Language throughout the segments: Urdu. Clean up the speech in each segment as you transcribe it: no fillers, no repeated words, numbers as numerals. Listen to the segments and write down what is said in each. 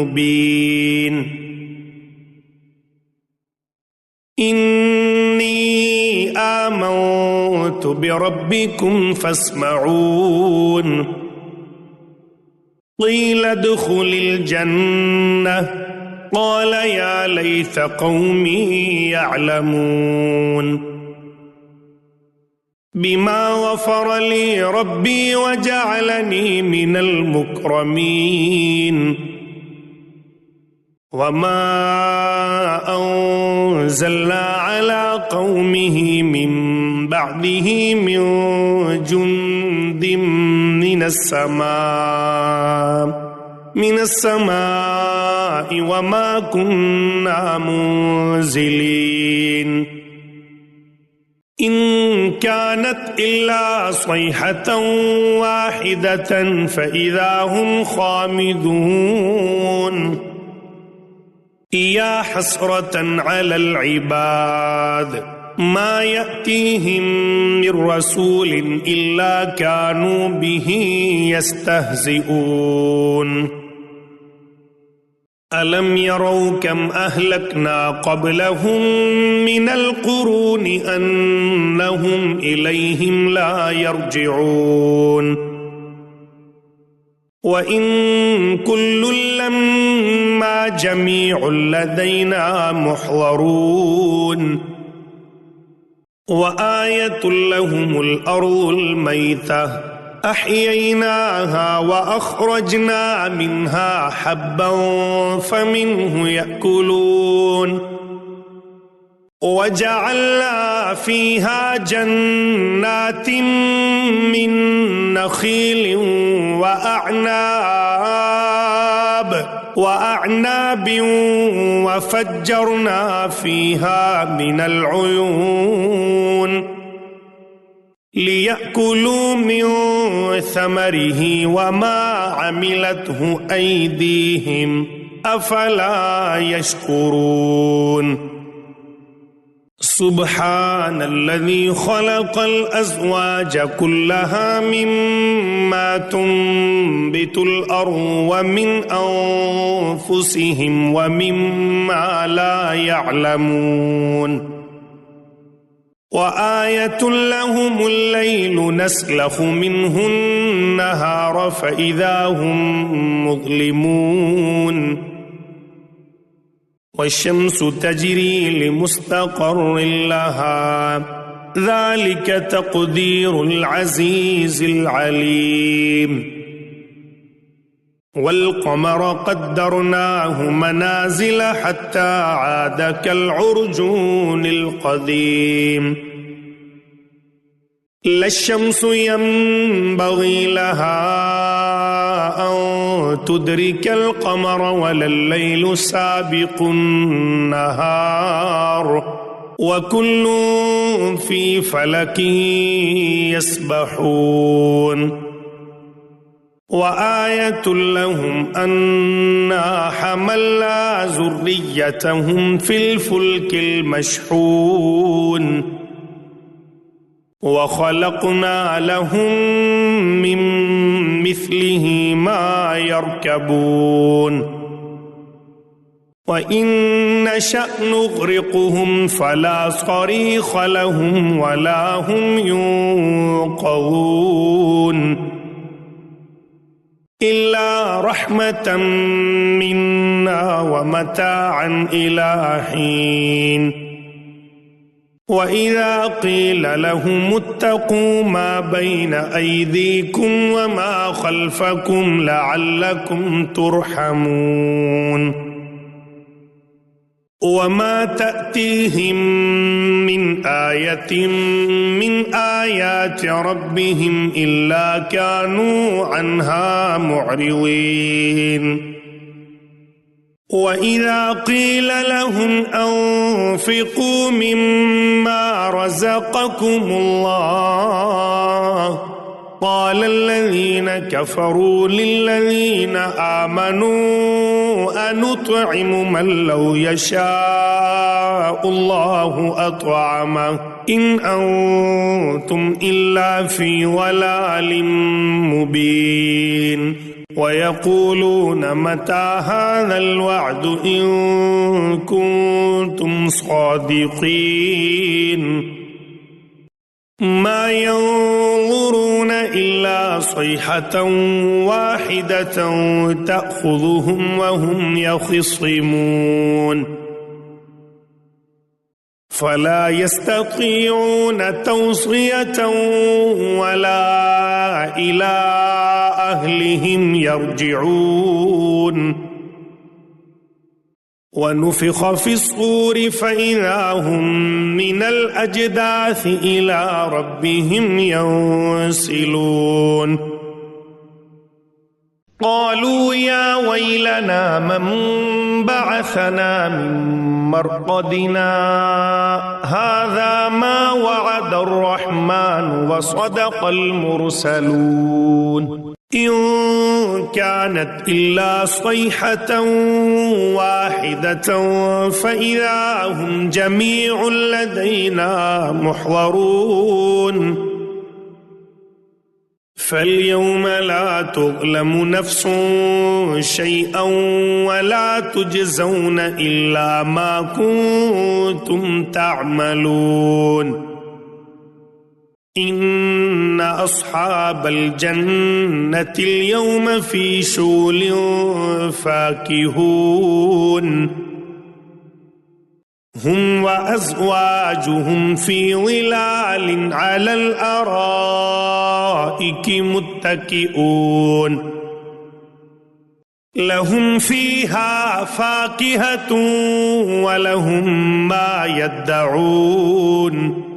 مبين إني آمنت بربكم فاسمعون قيل ادخل الجنة قال يا ليت قومي يعلمون بما غفر لي ربي وجعلني من المكرمين وما أنزلنا على قومه من بعده من جند من السماء وما كنا منزلين إن كانت إلا صيحة واحدة فإذا هم خامدون يا حسرة على العباد ما يأتيهم من رسول إلا كانوا به يستهزئون ألم يروا كم أهلكنا قبلهم من القرون أنهم إليهم لا يرجعون وإن كل لما جميع لدينا محضرون وآية لهم الأرض الميتة أحييناها وأخرجنا منها حبا فمنه يأكلون وجعلنا فيها جنات من نخيل وأعناب وفجرنا فيها من العيون ليأكلوا من ثمره وما عملته أيديهم أفلا يشكرون سبحان الذي خلق الأزواج كلها مما تنبت الأرض ومن أنفسهم ومما لا يعلمون وآية لهم الليل نسلخ منه النهار فإذا هم مظلمون والشمس تجري لمستقر لها ذلك تقدير العزيز العليم والقمر قدرناه منازل حتى عاد كالعرجون القديم لا الشمس ينبغي لها أن تدرك القمر ولا الليل سابق النهار وكل في فلك يسبحون وآية لهم أنا حملنا ذريتهم في الفلك المشحون وخلقنا لهم من مثله ما يركبون وإن نشأ نغرقهم فلا صريخ لهم ولا هم ينقذون إلا رحمة منا ومتاعا إلى حين وإذا قيل لهم اتقوا ما بين أيديكم وما خلفكم لعلكم ترحمون وما تأتيهم من آية من آيات ربهم إلا كانوا عنها معرضين وإذا قيل لهم أنفقوا مما رزقكم الله قال الذين كفروا للذين آمنوا أنطعم من لو يشاء الله أطعمه إن أنتم إلا في ضلال مبين ويقولون متى هذا الوعد إن كنتم صادقين ما ينظرون إلا صيحة واحدة تأخذهم وهم يخصمون فلا يستطيعون توصية ولا إلى أهلهم يرجعون ونفخ في الصور فإذا هم من الأجداث إلى ربهم ينسلون قالوا يا ويلنا من بعثنا من مرقدنا هذا ما وعد الرحمن وصدق المرسلون إن كانت إلا صيحة واحدة فإذا هم جميع لدينا محضرون فاليوم لا تظلم نفس شيئا ولا تجزون إلا ما كنتم تعملون إن أصحاب الجنة اليوم في شغل فاكهون هم وأزواجهم في ظلال على الأرائك متكئون لهم فيها فاكهة ولهم ما يدعون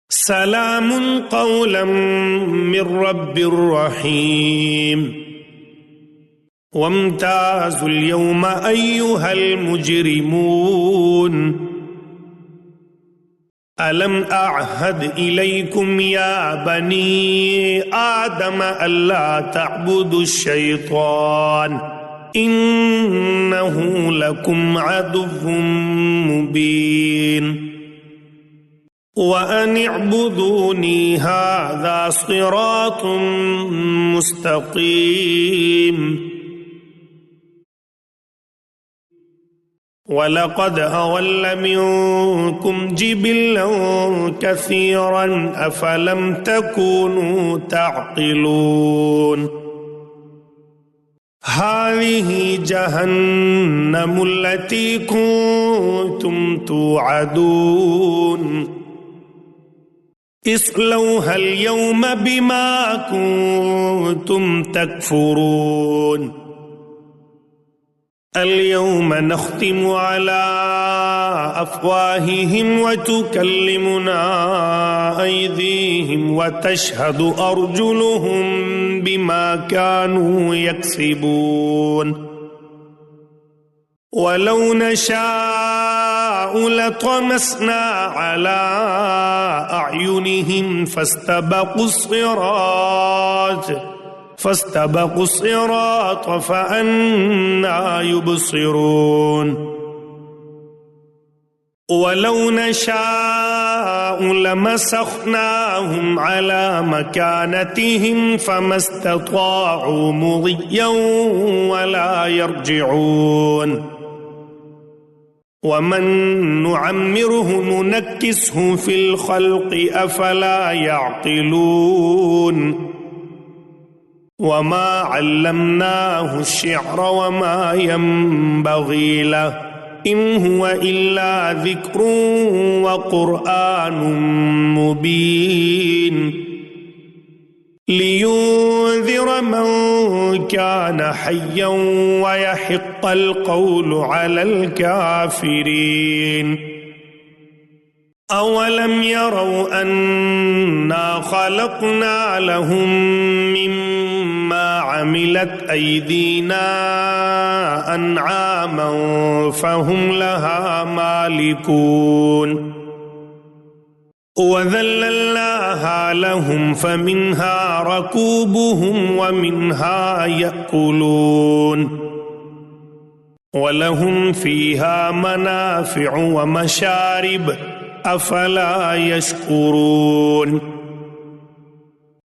سلام قولا من رب رحيم وامتازوا اليوم أيها المجرمون ألم أعهد إليكم يا بني آدم ألا تعبدوا الشيطان إنه لكم عدو مبين وأن اعبدوني هذا صراط مستقيم ولقد أضل منكم جبلا كثيرا أفلم تكونوا تعقلون هذه جهنم التي كنتم توعدون اصلوها اليوم بما كنتم تكفرون اليوم نختم على أفواههم وتكلمنا أيديهم وتشهد أرجلهم بما كانوا يكسبون ولو نشاء لطمسنا على أعينهم فاستبقوا الصراط فأنى يبصرون ولو نشاء لمسخناهم على مكانتهم فما استطاعوا مضيا ولا يرجعون ومن نعمره ننكسه في الخلق أفلا يعقلون وما علمناه الشعر وما ينبغي له إن هو إلا ذكر وقرآن مبين لينذر من كان حيا ويحق القول على الكافرين أولم يروا أنا خلقنا لهم مما عملت أيدينا أنعاما فهم لها مالكون وذللناها لهم فمنها ركوبهم ومنها يأكلون ولهم فيها منافع ومشارب أفلا يشكرون